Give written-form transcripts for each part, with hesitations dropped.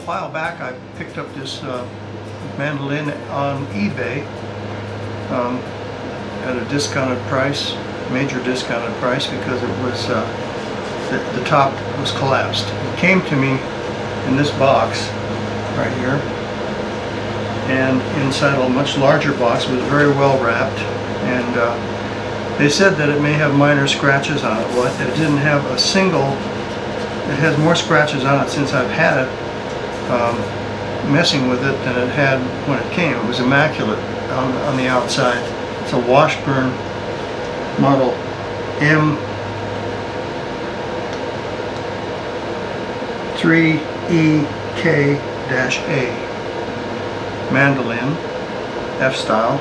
while back I picked up this mandolin on eBay at a discounted price, major discounted price, because it was the top was collapsed. It came to me in this box right here, and inside a much larger box. It was very well wrapped, and they said that it may have minor scratches on it. Well, it didn't have a single. It has more scratches on it since I've had it, messing with it, than it had when it came. It was immaculate on the outside. It's a Washburn model M3EK-A Mandolin, F-style.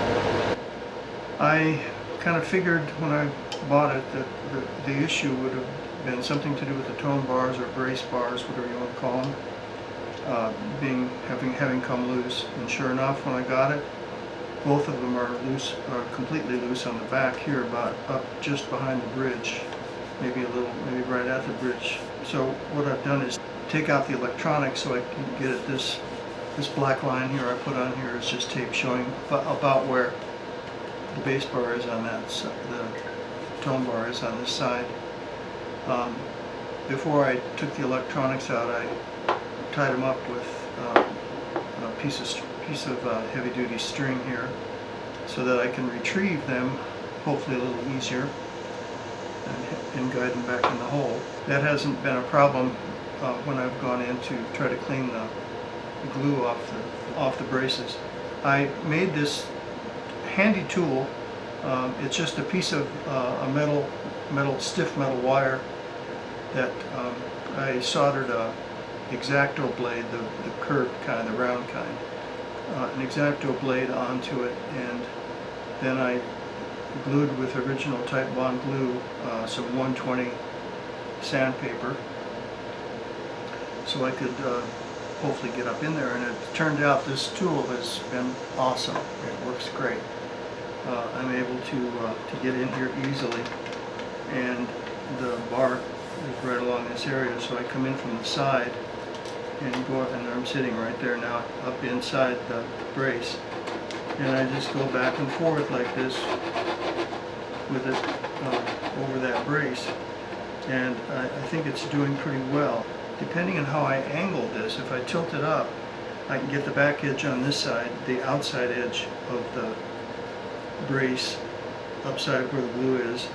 I kind of figured when I bought it that the issue would have been something to do with the tone bars or brace bars, whatever you want to call them, having come loose. And sure enough, when I got it, both of them are loose, completely loose on the back here, about up just behind the bridge, maybe right at the bridge. So what I've done is take out the electronics so I can get at this black line here I put on here is just tape showing about where the bass bar is on that side, the tone bar is on this side. Before I took the electronics out, I tied them up with a piece of heavy-duty string here, so that I can retrieve them, hopefully a little easier, and guide them back in the hole. That hasn't been a problem when I've gone in to try to clean the glue off the braces. I made this handy tool. It's just a piece of stiff metal wire that I soldered a X-Acto blade, the curved kind, the round kind, an X-Acto blade onto it, and then I glued with original Type Bond glue some 120 sandpaper, so I could hopefully get up in there. And it turned out this tool has been awesome. It works great. I'm able to get in here easily, and the bar is right along this area, so I come in from the side and go up, and I'm sitting right there now up inside the brace, and I just go back and forth like this with it over that brace, and I think it's doing pretty well. Depending on how I angle this, if I tilt it up, I can get the back edge on this side, the outside edge of the brace, upside where the glue is,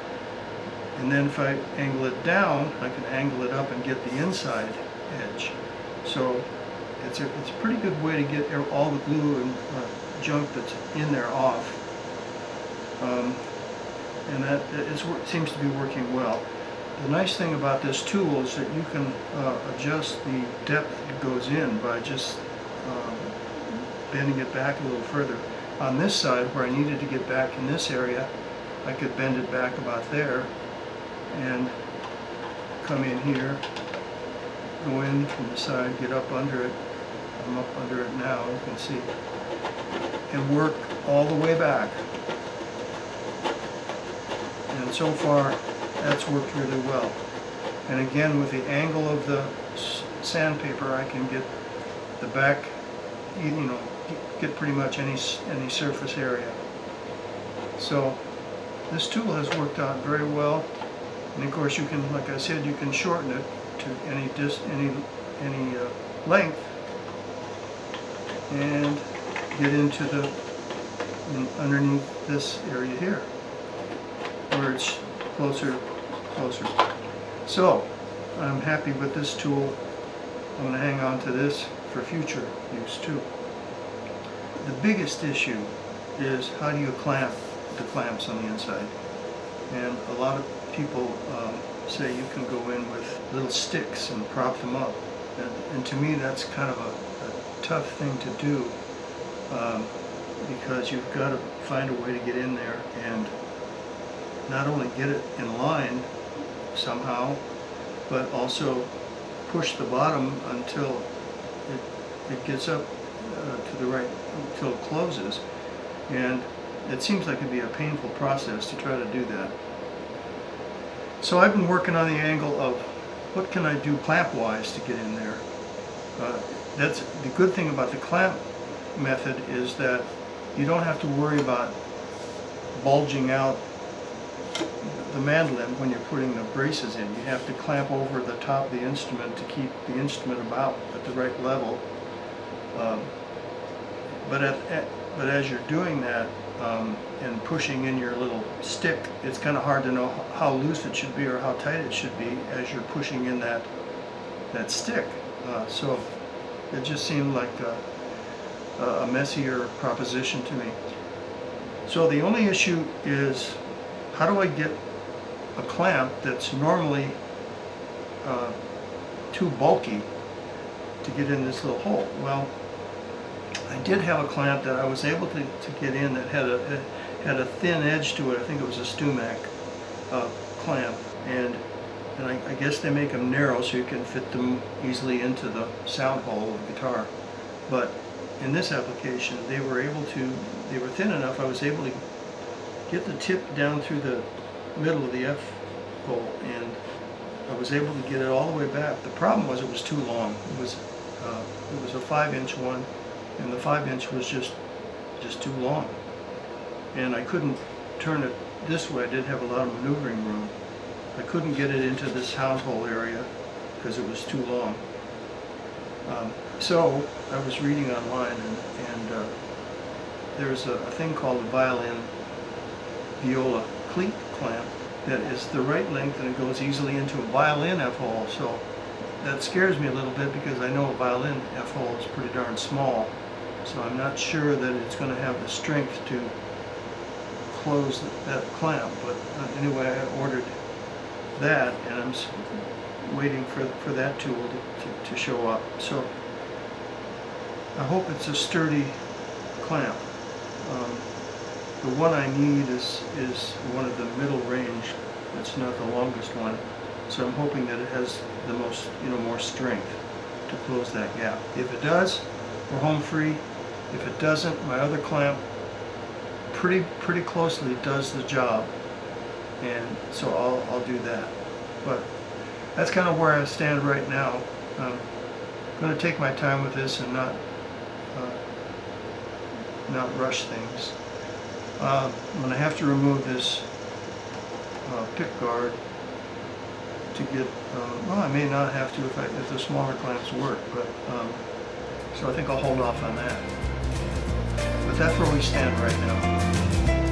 and then if I angle it down, I can angle it up and get the inside edge. So it's a pretty good way to get all the glue and junk that's in there off, and that seems to be working well. The nice thing about this tool is that you can adjust the depth it goes in by just bending it back a little further. On this side, where I needed to get back in this area, I could bend it back about there and come in here, go in from the side, get up under it. I'm up under it now, you can see, and work all the way back. And so far, that's worked really well. And again, with the angle of the sandpaper, I can get the back, get pretty much any surface area. So this tool has worked out very well. And of course, you can, like I said, you can shorten it to any length and get into underneath this area here, where it's closer. So I'm happy with this tool. I'm going to hang on to this for future use too. The biggest issue is how do you clamp the clamps on the inside, and a lot of people say you can go in with little sticks and prop them up, and to me that's kind of a tough thing to do, because you've got to find a way to get in there and not only get it in line somehow, but also push the bottom until it gets up to the right, until it closes. And it seems like it'd be a painful process to try to do that. So I've been working on the angle of what can I do clamp wise to get in there. that's the good thing about the clamp method, is that you don't have to worry about bulging out the mandolin when you're putting the braces in. You have to clamp over the top of the instrument to keep the instrument about at the right level. But as you're doing that and pushing in your little stick, it's kind of hard to know how loose it should be or how tight it should be as you're pushing in that stick. So it just seemed like a messier proposition to me. So the only issue is, how do I get a clamp that's normally too bulky to get in this little hole? Well, I did have a clamp that I was able to get in that had a thin edge to it. I think it was a Stumac clamp, and I guess they make them narrow so you can fit them easily into the sound hole of the guitar. But in this application, they were thin enough. I was able to get the tip down through the middle of the F hole, and I was able to get it all the way back. The problem was it was too long. It was a 5-inch one, and the 5-inch was just too long, and I couldn't turn it this way. I didn't have a lot of maneuvering room. I couldn't get it into this sound hole area because it was too long. So I was reading online, and there's a thing called a violin viola cleat clamp that is the right length, and it goes easily into a violin F hole. So that scares me a little bit, because I know a violin F hole is pretty darn small. So I'm not sure that it's going to have the strength to close that clamp. But anyway, I ordered that, and I'm waiting for that tool to show up. So I hope it's a sturdy clamp. The one I need is one of the middle range. It's not the longest one, so I'm hoping that it has the most, more strength to close that gap. If it does, we're home free. If it doesn't, my other clamp pretty closely does the job, and so I'll do that. But that's kind of where I stand right now. I'm going to take my time with this and not rush things. I'm going to have to remove this pick guard to get, well, I may not have to if the smaller clamps work, but so I think I'll hold off on that. But that's where we stand right now.